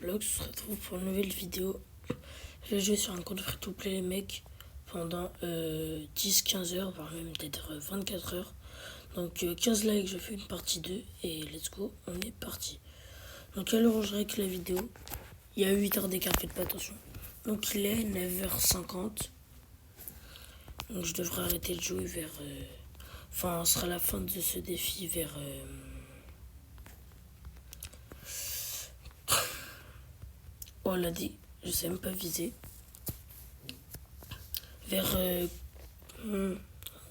Blog, on se retrouve pour une nouvelle vidéo. Je vais jouer sur un compte free-to-play les mecs pendant 10-15 heures, voire même peut-être 24 heures. Donc 15 likes, je fais une partie 2 et let's go, on est parti. Donc à l'heure où je règle la vidéo, il y a 8 heures d'écart, faites pas attention. Donc il est 9h50. Donc je devrais arrêter de jouer vers... Enfin, ce sera la fin de ce défi vers... Oh, on l'a dit, je sais même pas viser. Vers...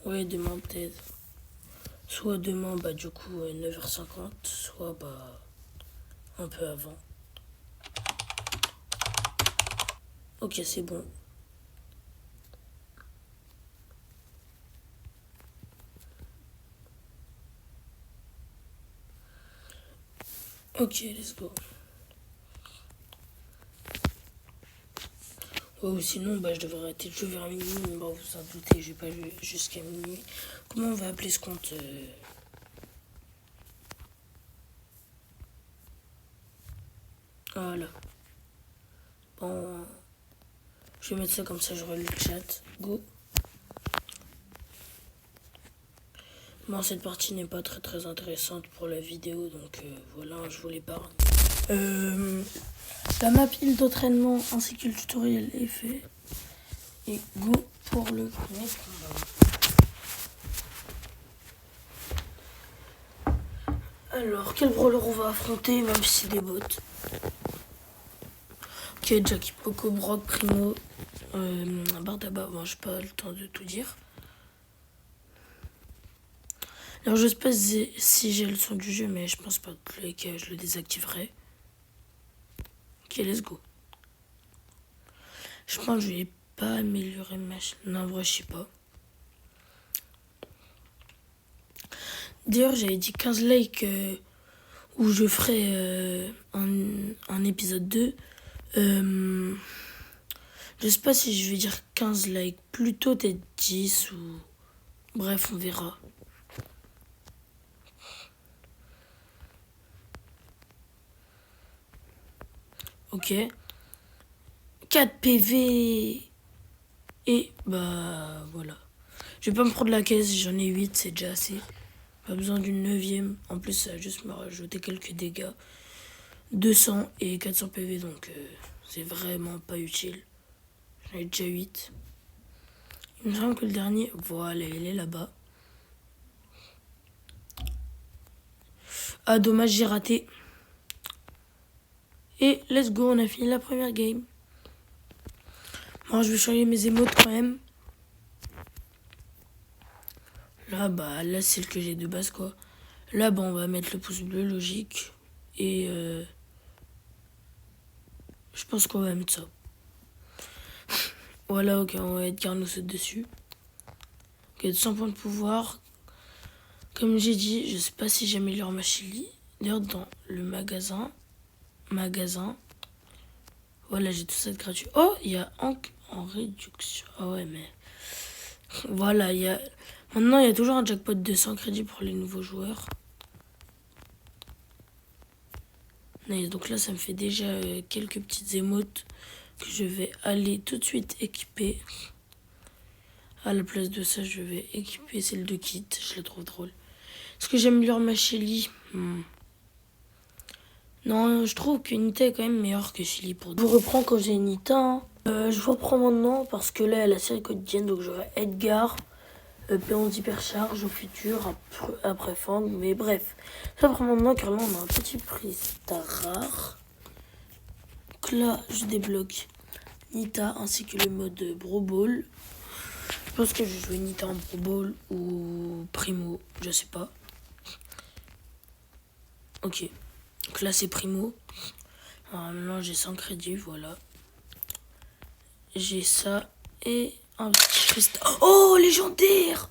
ouais, demain peut-être. Soit demain, bah du coup, 9h50, soit bah un peu avant. Ok, c'est bon. Ok, let's go. Ouais, ou sinon, bah, je devrais arrêter de jouer vers minuit. Mais bon, vous en doutez, je vais pas jouer jusqu'à minuit. Comment on va appeler ce compte Voilà. Bon, je vais mettre ça comme ça, je relis le chat. Go. Bon, cette partie n'est pas très intéressante pour la vidéo, donc voilà, je vous l'épargne. La map île d'entraînement ainsi que le tutoriel est fait. Et go pour le premier combat. Alors, quel brawler on va affronter, même si c'est des bots. Ok, Jackie, Poco, Brock, Primo, Bardaba, bon, j'ai pas le temps de tout dire. Alors, je sais pas si j'ai le son du jeu, mais je pense pas que je le désactiverai. Ok, let's go. Je pense que je vais pas améliorer ma chaîne. Non, en vrai, je sais pas. D'ailleurs, j'avais dit 15 likes où je ferai un épisode 2. Je sais pas si je vais dire 15 likes. Plutôt peut-être 10 ou... Bref, on verra. Ok. 4 PV. Et bah voilà. Je vais pas me prendre la caisse, j'en ai 8, c'est déjà assez. Pas besoin d'une 9ème. En plus, ça va juste me rajouter quelques dégâts. 200 et 400 PV, donc c'est vraiment pas utile. J'en ai déjà 8. Il me semble que le dernier, voilà, il est là-bas. Ah, dommage, j'ai raté. Et let's go, on a fini la première game. Bon, je vais changer mes émotes quand même. Là, bah, là, c'est le que j'ai de base, quoi. Là, bah, on va mettre le pouce bleu, logique. Et je pense qu'on va mettre ça. Voilà, ok, on va Edgar nous saute dessus. Ok, 100 points de pouvoir. Comme j'ai dit, je sais pas si j'améliore ma chili. D'ailleurs, dans le magasin, voilà, j'ai tout ça de gratuit. Oh, il y a en réduction. Ah ouais, mais voilà, maintenant il y a toujours un jackpot de 100 crédits pour les nouveaux joueurs. Nice, donc là, ça me fait déjà quelques petites émotes que je vais aller tout de suite équiper. À la place de ça, je vais équiper celle de Kit. Je la trouve drôle. Est-ce que j'améliore ma Shelly Non, je trouve que Nita est quand même meilleure que Shelly pour deux. Je reprends quand j'ai Nita. Hein. Je vous reprends maintenant parce que là, elle a la série quotidienne. Donc j'aurai Edgar, P11 hypercharge au futur, après Fang. Mais bref, je reprends maintenant car là, on a un petit prista rare. Donc là, je débloque Nita ainsi que le mode Brawl Ball. Je pense que je vais jouer Nita en Brawl Ball ou Primo, je sais pas. Ok, donc là c'est Primo. Alors maintenant j'ai 100 crédits, voilà. J'ai ça et un petit cristaux. Oh, légendaire!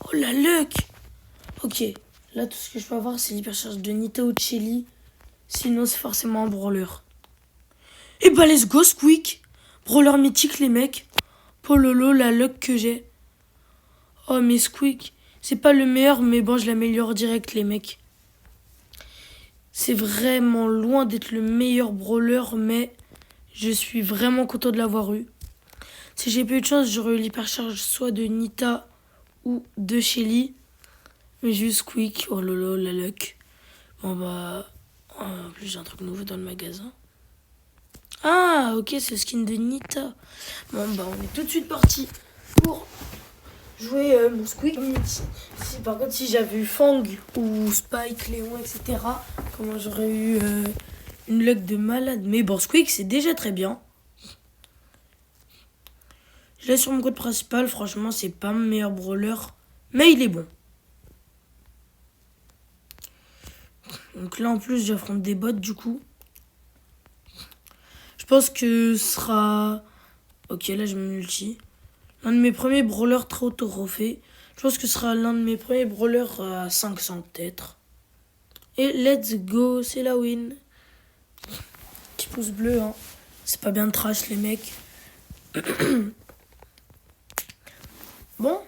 Oh la luck! Ok, là tout ce que je peux avoir c'est l'hypercharge de Nita ou de Shelly. Sinon c'est forcément un brawler. Et bah let's go Squeak! Brawler mythique les mecs. Pololo, la luck que j'ai. Oh mais Squeak, c'est pas le meilleur mais bon je l'améliore direct les mecs. C'est vraiment loin d'être le meilleur brawler, mais je suis vraiment content de l'avoir eu. Si j'ai pas eu de chance, j'aurais eu l'hypercharge soit de Nita ou de Shelly. Mais j'ai eu Squeak. Oh lolo, la luck. Bon bah... En plus j'ai un truc nouveau dans le magasin. Ah ok, c'est le skin de Nita. Bon bah on est tout de suite parti pour jouer mon Squeak. Par contre si j'avais eu Fang ou Spike, Léon, etc. Comment j'aurais eu une luck de malade. Mais bon, Squeak c'est déjà très bien. Je l'ai sur mon code principal, franchement c'est pas mon meilleur brawler. Mais il est bon. Donc là en plus j'affronte des bots du coup. Je pense que ce sera... Ok, là je me multi. L'un de mes premiers brawlers très trophée. Je pense que ce sera l'un de mes premiers brawlers à 500 peut-être. Et let's go, c'est la win. Petit pouce bleu, hein. C'est pas bien de trash les mecs. Bon.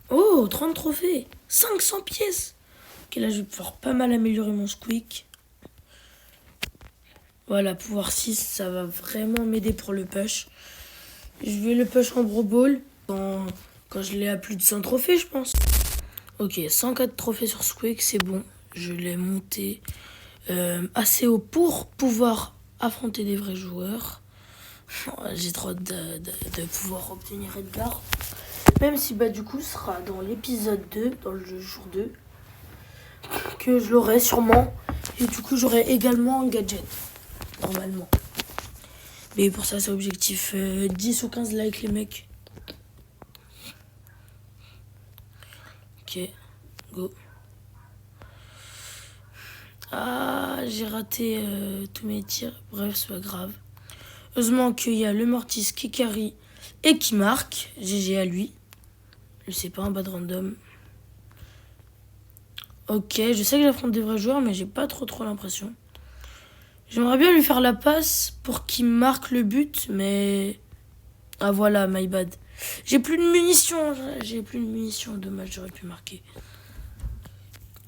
Oh, 30 trophées. 500 pièces. Ok, là je vais pouvoir pas mal améliorer mon squeak. Voilà, pouvoir 6, ça va vraiment m'aider pour le push. Je vais le push en Brawl Ball quand je l'ai à plus de 100 trophées, je pense. Ok, 104 trophées sur Squeak, c'est bon. Je l'ai monté assez haut pour pouvoir affronter des vrais joueurs. J'ai trop de pouvoir obtenir Edgar. Même si bah du coup ce sera dans l'épisode 2, dans le jour 2, que je l'aurai sûrement. Et du coup j'aurai également un gadget. Normalement. Mais pour ça, c'est objectif 10 ou 15 likes, les mecs. Ok, go. Ah, j'ai raté tous mes tirs. Bref, c'est pas grave. Heureusement qu'il y a le Mortis qui carry et qui marque. GG à lui. Je sais pas, un bad random. Ok, je sais que j'affronte des vrais joueurs, mais j'ai pas trop l'impression. J'aimerais bien lui faire la passe pour qu'il marque le but, mais... Ah voilà, my bad. J'ai plus de munitions. Dommage, j'aurais pu marquer.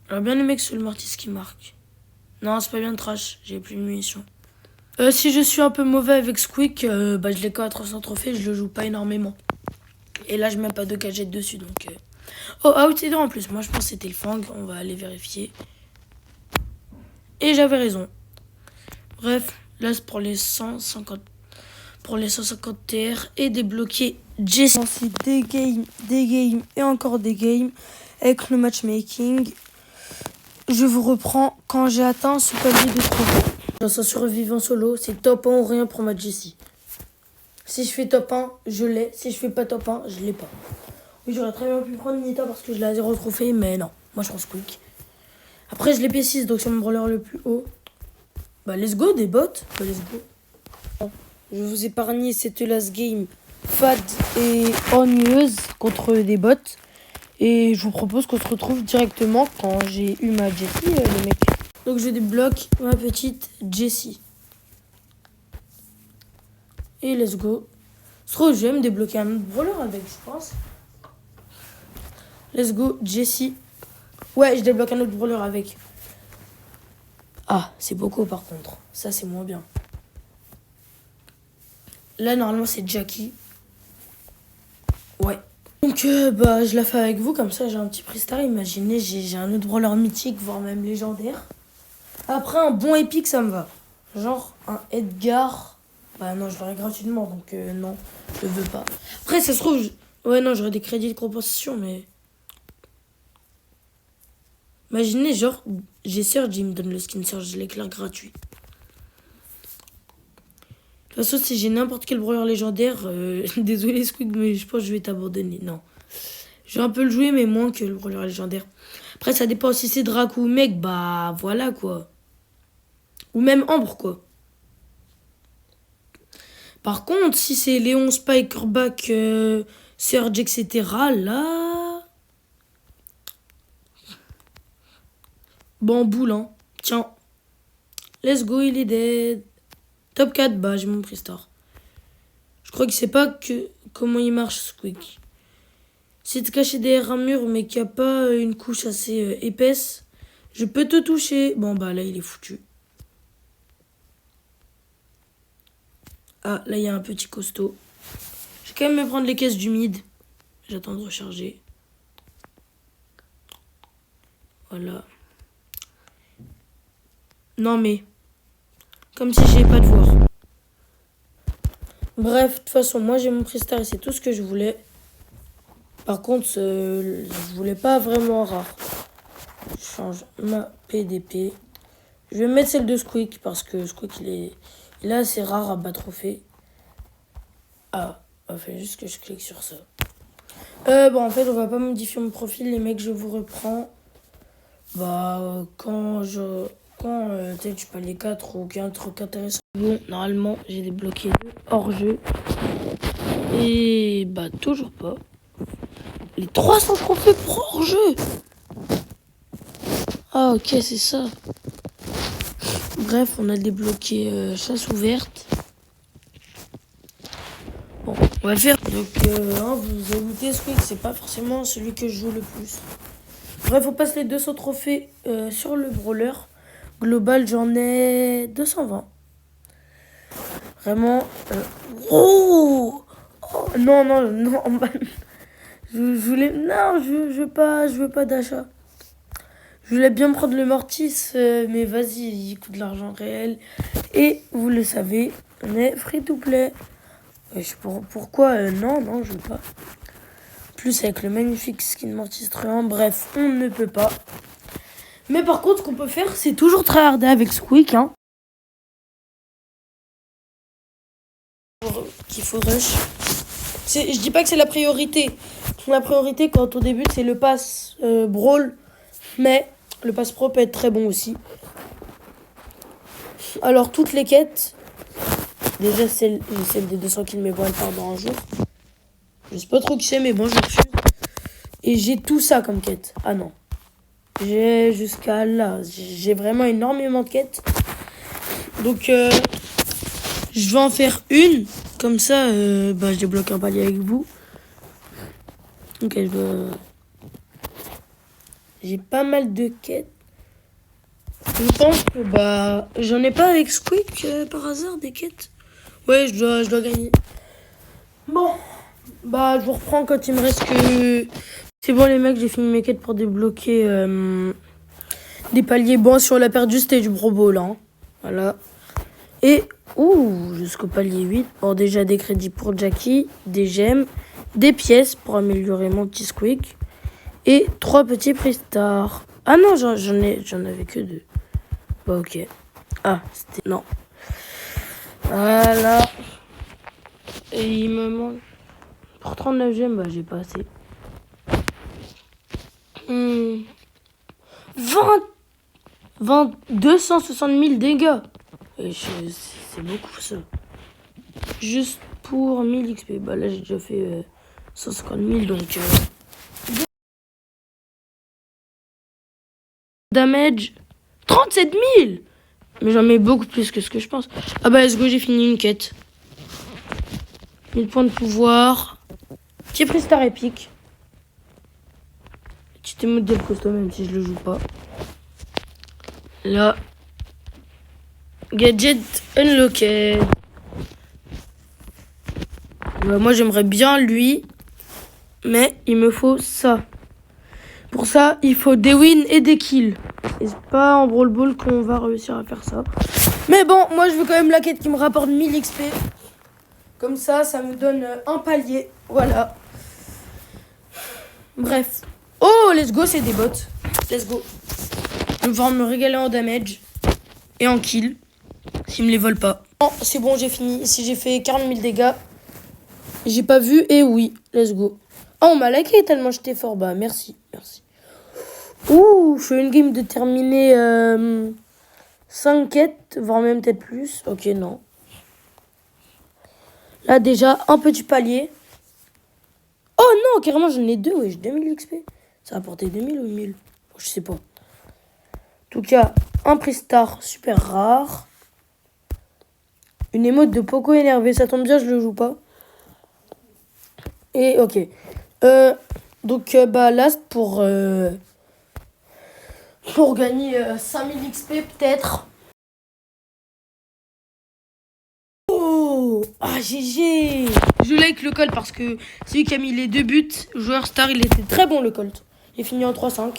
J'aurais bien aimé que c'est le Mortis qui marque. Non, c'est pas bien de trash, j'ai plus de munitions. Si je suis un peu mauvais avec Squeak, bah je l'ai quand à 300 trophées, je le joue pas énormément. Et là, je mets pas de gadget dessus, donc... Oh, Outsider en plus, moi je pense que c'était le Fang, on va aller vérifier. Et j'avais raison. Bref, là c'est pour les 150 TR et débloquer Jessie. Des games et encore des games avec le matchmaking. Je vous reprends quand j'ai atteint ce palier de trophée. Dans un survivant solo, c'est top 1 ou rien pour ma Jessie. Si je fais top 1, je l'ai. Si je fais pas top 1, je l'ai pas. Oui, j'aurais très bien pu prendre Nita parce que je l'ai à 0 trophée, mais non. Moi, je prends Squeak. Après, je l'ai P6, donc c'est mon brawler le plus haut. Bah, let's go, des bots. Bah, let's go. Je vais vous épargner cette last game fade et ennuyeuse contre des bots. Et je vous propose qu'on se retrouve directement quand j'ai eu ma Jessie, les mecs. Donc je débloque ma petite Jessie. Et let's go. Je trouve que je vais me débloquer un autre brawler avec, je pense. Let's go, Jessie. Ouais, je débloque un autre brawler avec. Ah, c'est beaucoup par contre. Ça, c'est moins bien. Là, normalement, c'est Jackie. Ouais. Donc, bah, je la fais avec vous. Comme ça, j'ai un petit prix star. Imaginez, j'ai un autre brawler mythique, voire même légendaire. Après, un bon épique, ça me va. Genre, un Edgar. Bah non, je l'aurai gratuitement, donc non, je le veux pas. Après, ça se trouve... Ouais, non, j'aurais des crédits de compensation, mais... Imaginez, genre, j'ai Surge, il me donne le skin Surge, je l'éclaire gratuit. De toute façon, si j'ai n'importe quel brawler légendaire, désolé Squid, mais je pense que je vais t'abandonner. Non. Je vais un peu le jouer, mais moins que le brawler légendaire. Après, ça dépend si c'est Draco ou mec, bah voilà quoi. Ou même Ambre quoi. Par contre, si c'est Léon, Spike, Urbac, Surge, etc., là... Bon, boule, hein. Tiens. Let's go, il est dead. Top 4, bah j'ai mon prix star. Je crois qu'il sait pas comment il marche, Squeak. Si tu caché derrière un mur, mais qu'il n'y a pas une couche assez épaisse, Je peux te toucher. Bon, bah là, il est foutu. Ah, là, il y a un petit costaud. Je vais quand même me prendre les caisses du mid. J'attends de recharger. Voilà. Non, mais... Comme si j'avais pas de voir. Bref, de toute façon, moi, j'ai mon Pristar et c'est tout ce que je voulais. Par contre, je voulais pas vraiment rare. Je change ma PDP. Je vais mettre celle de Squeak parce que Squeak, il est assez rare à bas trophée. Ah, il fait juste que je clique sur ça. Bon, en fait, on va pas modifier mon profil, les mecs, je vous reprends. Bah, quand peut-être je pas les 4 ou qu'il y a un truc intéressant. Bon, normalement, j'ai débloqué le hors-jeu. Et bah, toujours pas. Les 300 trophées pour hors-jeu. Ah, ok, c'est ça. Bref, on a débloqué chasse ouverte. Bon, on va le faire. Donc, vous avez goûté ce truc, c'est pas forcément celui que je joue le plus. Bref, on passe les 200 trophées sur le brawler. Global, j'en ai 220. Vraiment. Oh, non, non, non. Je voulais. Non, je veux pas d'achat. Je voulais bien prendre le Mortis, mais vas-y, il coûte de l'argent réel. Et vous le savez, on est free to play. Pourquoi non, je veux pas. Plus avec le magnifique skin Mortis Truand, bref, on ne peut pas. Mais par contre, ce qu'on peut faire, c'est toujours tryharder avec Squeak. Hein. Qu'il faut rush. Je dis pas que c'est la priorité. La priorité, quand on débute, c'est le pass Brawl. Mais le pass Pro peut être très bon aussi. Alors, toutes les quêtes. Déjà, celle des 200 kills, mais bon, elle part dans un jour. Je sais pas trop qui c'est, mais bon, je refuse. Et j'ai tout ça comme quête. Ah non. J'ai jusqu'à là. J'ai vraiment énormément de quêtes. Donc, je vais en faire une. Comme ça, je débloque un palier avec vous. Ok, j'ai pas mal de quêtes. Je pense que j'en ai pas avec Squeak par hasard des quêtes. Ouais, je dois gagner. Bon, je vous reprends quand il me reste que... C'est bon les mecs, j'ai fini mes quêtes pour débloquer des paliers. Bon, si on l'a perdu, c'était du brobo là. Hein. Voilà. Et, jusqu'au palier 8. Bon, déjà des crédits pour Jackie, des gemmes, des pièces pour améliorer mon petit Squeak. Et 3 petits Pristars. Ah non, j'en avais que 2. Bah ok. Ah, c'était... Non. Voilà. Et il me manque... Pour 39 gemmes, j'ai pas assez. 260 000 dégâts. C'est beaucoup ça. Juste pour 1000 XP. Bah là j'ai déjà fait 150 000 donc... Damage 37 000. Mais j'en mets beaucoup plus que ce que je pense. Ah bah let's go, j'ai fini une quête. 1000 points de pouvoir. Petit Pristar épique. Petit émote Del Costo même si je le joue pas. Là. Gadget unlocked. Moi j'aimerais bien lui. Mais il me faut ça. Pour ça, il faut des wins et des kills. Et c'est pas en Brawl Ball qu'on va réussir à faire ça. Mais bon, moi je veux quand même la quête qui me rapporte 1000 XP. Comme ça, ça me donne un palier. Voilà. Bref. Oh, let's go, c'est des bots. Let's go. Je vais me régaler en damage. Et en kill. S'ils me les volent pas. Oh, c'est bon, j'ai fini. Si j'ai fait 40 000 dégâts. J'ai pas vu. Et oui, let's go. Oh, on m'a liké tellement j'étais fort. Bah, merci. Je fais une game de terminer 5 quêtes, voire même peut-être plus. Ok, non. Là, déjà, un petit palier. Oh non, carrément, j'en ai 2. Ouais, j'ai 2000 XP. Ça a apporté 2000 ou 1000 je sais pas. En tout cas, un Pristar super rare. Une émote de Poco énervé. Ça tombe bien, je le joue pas. Et ok. Last pour pour gagner 5000 XP peut-être. Oh, ah GG. Je like le Colt parce que c'est lui qui a mis les 2 buts. Joueur star, il était très bon le Colt. J'ai fini en 3-5.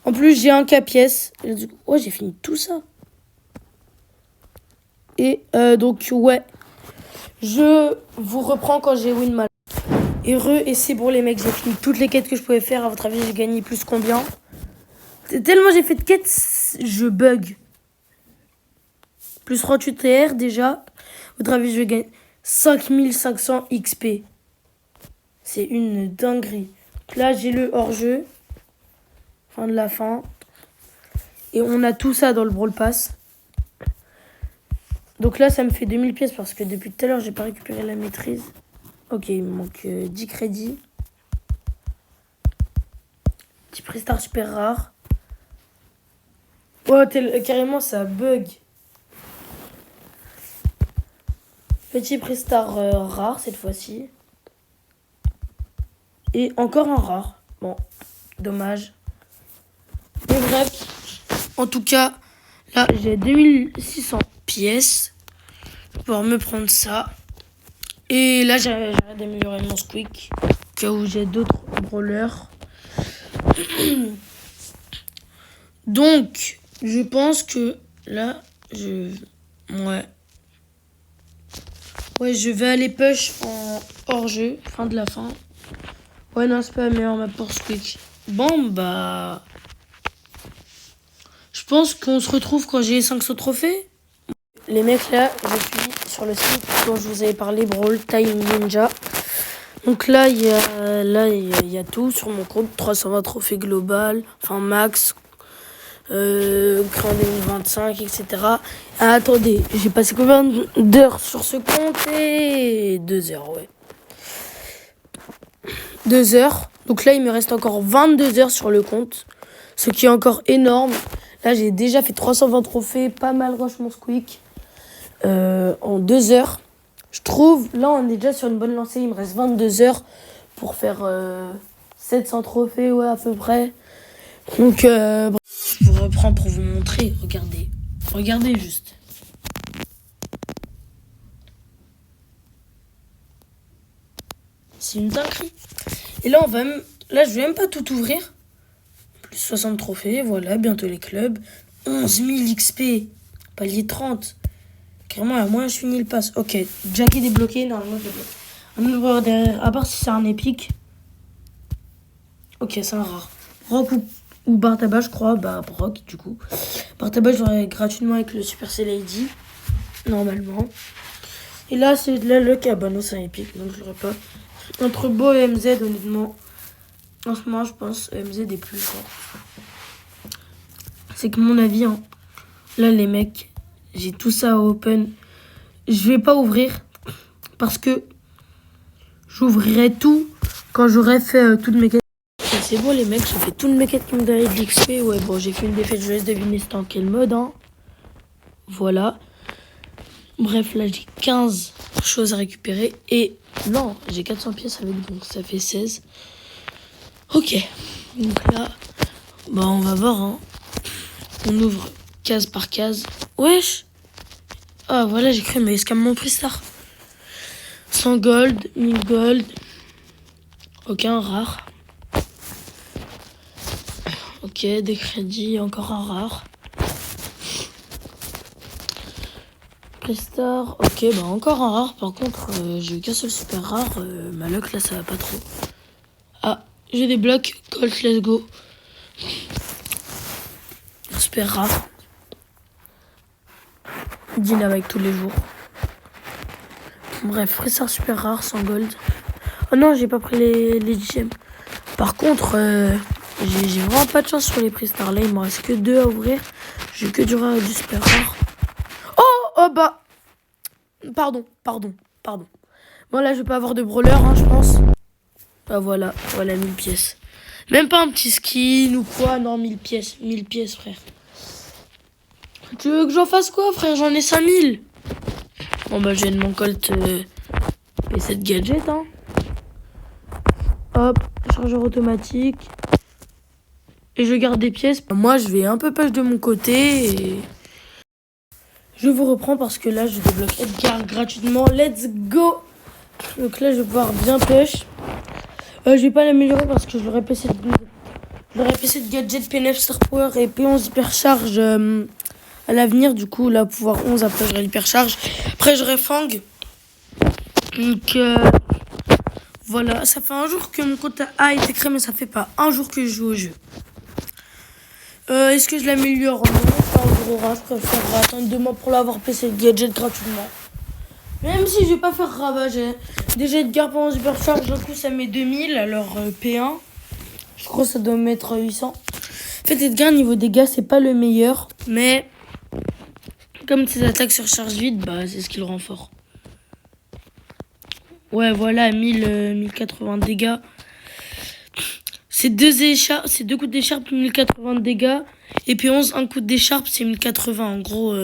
En plus, j'ai un K-pièce. Ouais, j'ai fini tout ça. Et donc, ouais. Je vous reprends quand j'ai win mal. Heureux, et c'est bon les mecs, j'ai fini toutes les quêtes que je pouvais faire. À votre avis, j'ai gagné plus combien? Tellement j'ai fait de quêtes, je bug. Plus 38 TR déjà. À votre avis, je vais gagner 5500 XP. C'est une dinguerie. Là, j'ai le hors-jeu. Fin de la fin. Et on a tout ça dans le Brawl Pass. Donc là, ça me fait 2000 pièces parce que depuis tout à l'heure, j'ai pas récupéré la maîtrise. Ok, il me manque 10 crédits. Petit Prestar super rare. Oh, carrément, ça bug. Petit Prestar rare cette fois-ci. Et encore un rare. Bon, dommage. Mais bref, en tout cas, là, j'ai 2600 pièces. Je vais pouvoir me prendre ça. Et là, j'arrête d'améliorer mon squeak. Au cas où j'ai d'autres brawlers. Donc, je pense que là, Ouais, je vais aller push en hors-jeu. Fin de la fin. Ouais, non, c'est pas la meilleure map pour squeak. Bon, bah... Je pense qu'on se retrouve quand j'ai 500 trophées. Les mecs, là, je suis sur le site dont je vous avais parlé, Brawl Time Ninja. Donc là, il y a tout sur mon compte. 320 trophées global, enfin max, créé en 2025, etc. Ah, attendez, j'ai passé combien d'heures sur ce compte? Et 2 heures, ouais. 2 heures. Donc là, il me reste encore 22 heures sur le compte, ce qui est encore énorme. Là, j'ai déjà fait 320 trophées, pas mal rush mon squeak. En 2 heures. Je trouve, là on est déjà sur une bonne lancée, il me reste 22 heures pour faire 700 trophées, ouais à peu près. Donc je vous reprends pour vous montrer, regardez juste. C'est une dinguerie. Et là je vais même pas tout ouvrir. Plus 60 trophées, voilà, bientôt les clubs. 11 000 XP, palier 30. Carrément, à moins je finis le pass. Ok, Jackie débloqué, normalement je débloque. Un nouveau derrière, à part si c'est un épique. Ok, c'est un rare. Brock ou Bartaba, je crois. Bah, Brock, du coup. Bartaba, je l'aurai gratuitement avec le Super C-Lady. Normalement. Et là, c'est là le Cabano, c'est un épique, donc je l'aurai pas. Entre Beau et MZ, honnêtement. En ce moment, je pense MZ est plus fort. C'est que mon avis, hein. Là, les mecs, j'ai tout ça à open. Je vais pas ouvrir parce que j'ouvrirai tout quand j'aurai fait toutes mes quêtes. C'est bon les mecs, j'ai fait toutes mes quêtes qui me donnaient de l'XP. Ouais bon, j'ai fait une défaite, je laisse deviner c'était en quel mode, hein. Voilà. Bref, là j'ai 15 choses à récupérer. Et non, j'ai 400 pièces avec, donc ça fait 16. Ok. Donc là, bah on va voir, hein. On ouvre case par case. Wesh. Ah voilà, j'ai créé mes scams mon prix star. 100 gold, 1000 gold. Aucun rare. Ok, des crédits, encore un rare. Prestar, ok, bah encore un rare. Par contre, j'ai eu qu'un seul super rare. Ma luck là, ça va pas trop. Ah, j'ai des blocs. Colt, let's go. Super rare. Dynamite tous les jours. Bref, Prestar super rare, sans gold. Oh non, j'ai pas pris les gemmes. Par contre, j'ai vraiment pas de chance sur les Prestar. Là, il me reste que 2 à ouvrir. J'ai que du rare et du super rare. Oh bah. Pardon. Bon là je vais pas avoir de brawler hein, je pense. Ah voilà 1000 pièces. Même pas un petit skin ou quoi, non 1000 pièces frère. Tu veux que j'en fasse quoi frère, j'en ai 5000. Bon bah j'ai de mon Colt P7 gadget hein. Hop, chargeur automatique. et je garde des pièces. Moi, je vais un peu push de mon côté et je vous reprends parce que là, je débloque Edgar gratuitement. Let's go! Donc là, je vais pouvoir bien push. Je vais pas l'améliorer parce que je l'aurais PC de gadget, P9 Star Power et P11 hypercharge à l'avenir. Du coup, là, pouvoir 11, après j'aurai l'hypercharge. Après, j'aurai Fang. Donc, voilà. Ça fait un jour que mon compte a été créé, mais ça fait pas un jour que je joue au jeu. Est-ce que je l'améliore? Non, pas un gros rat. Je préfère attendre 2 mois pour l'avoir PC de gadget gratuitement. Même si je vais pas faire ravage. Déjà, Edgar pendant hypercharge, du coup, ça met 2000. Alors, P1, je crois que ça doit mettre 800. En fait, Edgar, niveau dégâts, c'est pas le meilleur. Mais, comme ses attaques sur charge vide, bah, c'est ce qui le rend fort. Ouais, voilà, 1080 dégâts. C'est 2 coups d'écharpe, 1080 dégâts. Et P11, un coup d'écharpe, c'est 1080. En gros,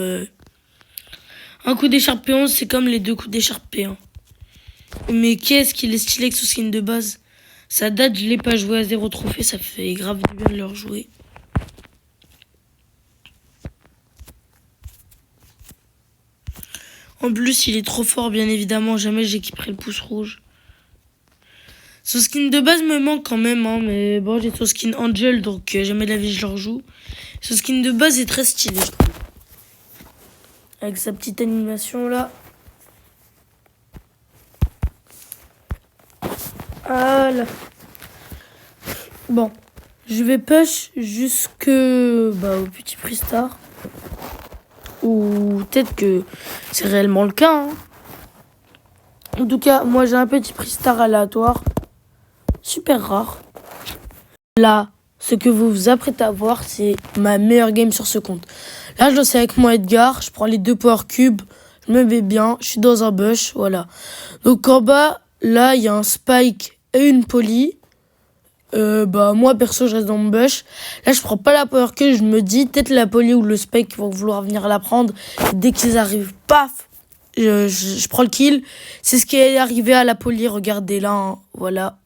un coup d'écharpe P11, c'est comme les 2 coups d'écharpe P1. Mais qu'est-ce qu'il est stylé avec ce skin de base. Ça date, je l'ai pas joué à 0 trophée, ça fait grave du bien de le rejouer. En plus, il est trop fort, bien évidemment. Jamais j'équiperai le pouce rouge. Ce skin de base me manque quand même, hein, mais bon, j'ai son skin Angel, donc jamais de la vie je le rejoue. Ce skin de base est très stylé, je trouve. Avec sa petite animation là. Voilà. Bon, je vais push jusque au petit prix star. Ou peut-être que c'est réellement le cas. Hein. En tout cas, moi j'ai un petit prix star aléatoire. Super rare. Là, ce que vous vous apprêtez à voir, c'est ma meilleure game sur ce compte. Là, je le sais avec moi Edgar, je prends les 2 power cubes, je me mets bien, je suis dans un bush, voilà. Donc en bas, là, il y a un spike et une poly. Moi, perso, je reste dans mon bush. Là, je prends pas la power cube, je me dis, peut-être la poly ou le spike vont vouloir venir la prendre. Dès qu'ils arrivent, paf, je prends le kill. C'est ce qui est arrivé à la poly, regardez là, hein, voilà.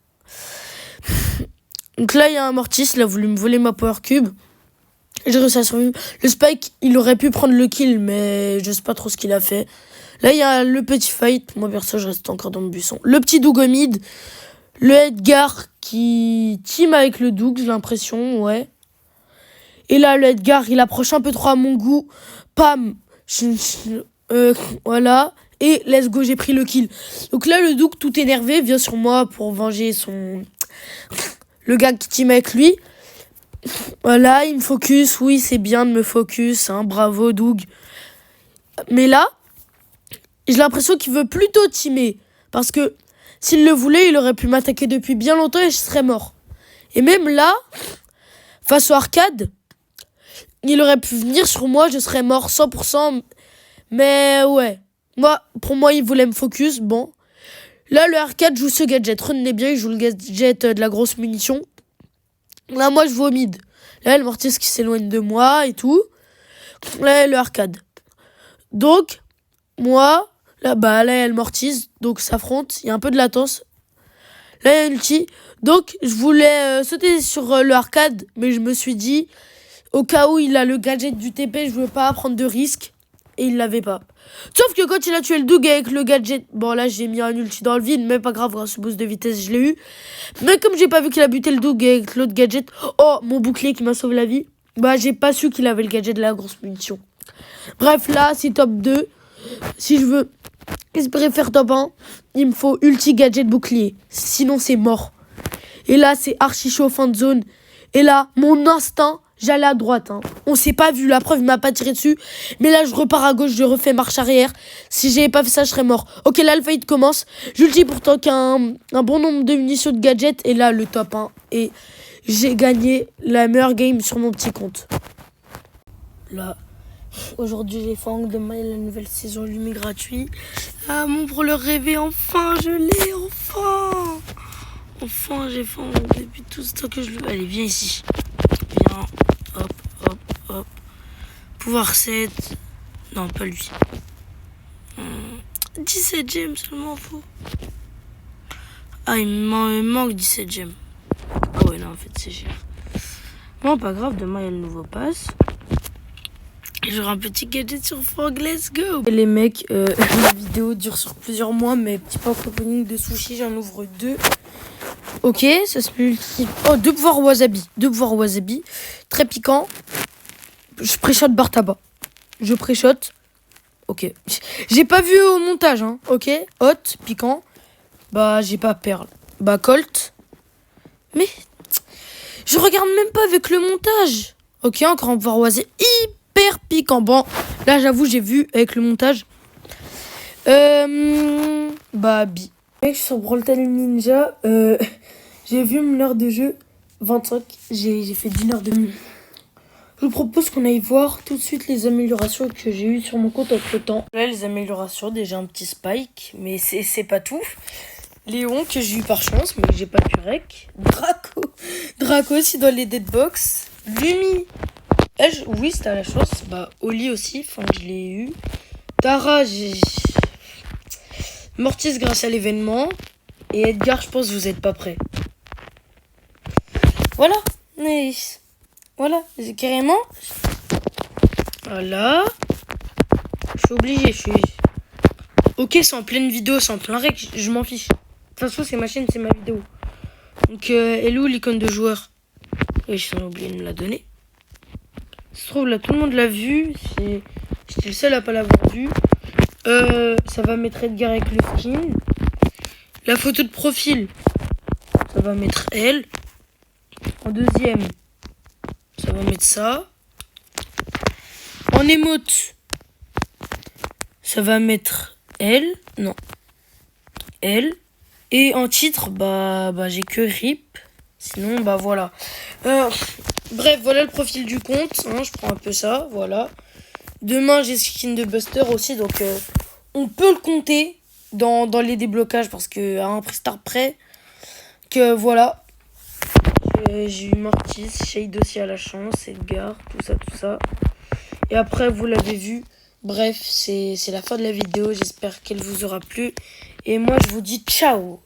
Donc là, il y a un Mortis, il a voulu me voler ma power cube. J'ai réussi à survivre. Le Spike, il aurait pu prendre le kill, mais je sais pas trop ce qu'il a fait. Là, il y a le petit fight. Moi, perso, je reste encore dans le buisson. Le petit Doug au mid. Le Edgar qui team avec le Doug, j'ai l'impression, ouais. Et là, le Edgar, il approche un peu trop à mon goût. Pam. Voilà. Et let's go, j'ai pris le kill. Donc là, le Doug, tout énervé, vient sur moi pour venger le gars qui team avec lui. Voilà, il me focus. Oui, c'est bien de me focus. Hein, bravo, Doug. Mais là, j'ai l'impression qu'il veut plutôt teamer. Parce que s'il le voulait, il aurait pu m'attaquer depuis bien longtemps et je serais mort. Et même là, face au arcade, il aurait pu venir sur moi, je serais mort 100%. Mais ouais, pour moi, il voulait me focus. Bon. Là, le arcade joue ce gadget. Retenez bien, il joue le gadget de la grosse munition. Là, moi, je vais au mid. Là, le Mortis qui s'éloigne de moi et tout. Là, le arcade. Donc, moi, là, là, il y a le Mortis. Donc, ça s'affronte. Il y a un peu de latence. Là, il y a l'ulti. Donc, je voulais sauter sur le arcade. Mais je me suis dit, au cas où il a le gadget du TP, je veux pas prendre de risque. Et il l'avait pas. Sauf que quand il a tué le Doug avec le gadget... Bon, là, j'ai mis un ulti dans le vide. Mais pas grave, grâce au boost de vitesse, je l'ai eu. Mais comme j'ai pas vu qu'il a buté le Doug avec l'autre gadget... Oh, mon bouclier qui m'a sauvé la vie. J'ai pas su qu'il avait le gadget de la grosse munition. Bref, là, c'est top 2. Si je veux espérer faire top 1, il me faut ulti gadget bouclier. Sinon, c'est mort. Et là, c'est archi chaud fin de zone. Et là, mon instinct... J'allais à droite, hein. On s'est pas vu, la preuve, il m'a pas tiré dessus. Mais là, je repars à gauche, je refais marche arrière. Si j'avais pas fait ça, je serais mort. Ok, là, le fight commence. J'ulti pourtant qu'un bon nombre de munitions de gadgets. Et là, le top 1. Et j'ai gagné la meilleure game sur mon petit compte. Là, aujourd'hui, j'ai Fang. Demain, il y a la nouvelle saison Lumi gratuit. Ah, pour le rêver, enfin, je l'ai, enfin. Enfin, j'ai Fang depuis tout ce temps que je le... Allez, viens ici. Viens. Hop, hop, hop. Pouvoir 7. Non, pas lui. 17 gemmes seulement, faut. Ah, il me manque 17 gemmes. Ah ouais, non, en fait, c'est cher. Bon, pas grave, demain il y a le nouveau pass. Et j'aurai un petit gadget sur Frog, let's go. Et les mecs, la vidéo dure sur plusieurs mois, mais petit pack opening de sushi, j'en ouvre 2. Ok, ça se multiplie. Oh, 2 poires wasabi. 2 poires wasabi. Très piquant. Je préchote bar tabac. Je préchote. Ok. J'ai pas vu au montage, hein. Ok. Hot, piquant. Bah, j'ai pas perle. Bah, Colt. Mais je regarde même pas avec le montage. Ok, encore un poire wasabi. Hyper piquant. Bon, là, j'avoue, j'ai vu avec le montage. Bah, bi. Mec, je suis sur Brawl Talent Ninja. J'ai vu mon heure de jeu 25. J'ai fait 10 heures de jeu. Je vous propose qu'on aille voir tout de suite les améliorations que j'ai eues sur mon compte entre temps. Là, les améliorations, déjà un petit Spike, mais c'est pas tout. Léon, que j'ai eu par chance, mais j'ai pas pu rec. Draco aussi dans les deadbox. Lumi. Oui, c'était à la chance. Bah, Oli aussi, enfin, je l'ai eu. Tara, j'ai. Mortis grâce à l'événement. Et Edgar, je pense que vous êtes pas prêts. Voilà. Nice. Voilà, carrément. Voilà. Je suis obligé, Ok, c'est en pleine vidéo, c'est en plein rec, je m'en fiche. De toute façon, c'est ma chaîne, c'est ma vidéo. Donc, hello, l'icône de joueur. Et je suis oublié de me la donner. Ça se trouve, là, tout le monde l'a vu. J'étais le seul à pas l'avoir vu. Ça va mettre Edgar avec le skin. La photo de profil, ça va mettre elle. En deuxième, ça va mettre ça. En émote, ça va mettre elle. Non. Elle. Et en titre, bah j'ai que RIP. Sinon, bah voilà. Bref, voilà le profil du compte. Hein, je prends un peu ça, voilà. Demain, j'ai skin de Buster aussi. Donc, on peut le compter dans les déblocages. Parce que à un prestart près. Que voilà. J'ai eu Mortis, Shade aussi à la chance, Edgar, tout ça. Et après, vous l'avez vu. Bref, c'est la fin de la vidéo. J'espère qu'elle vous aura plu. Et moi, je vous dis ciao.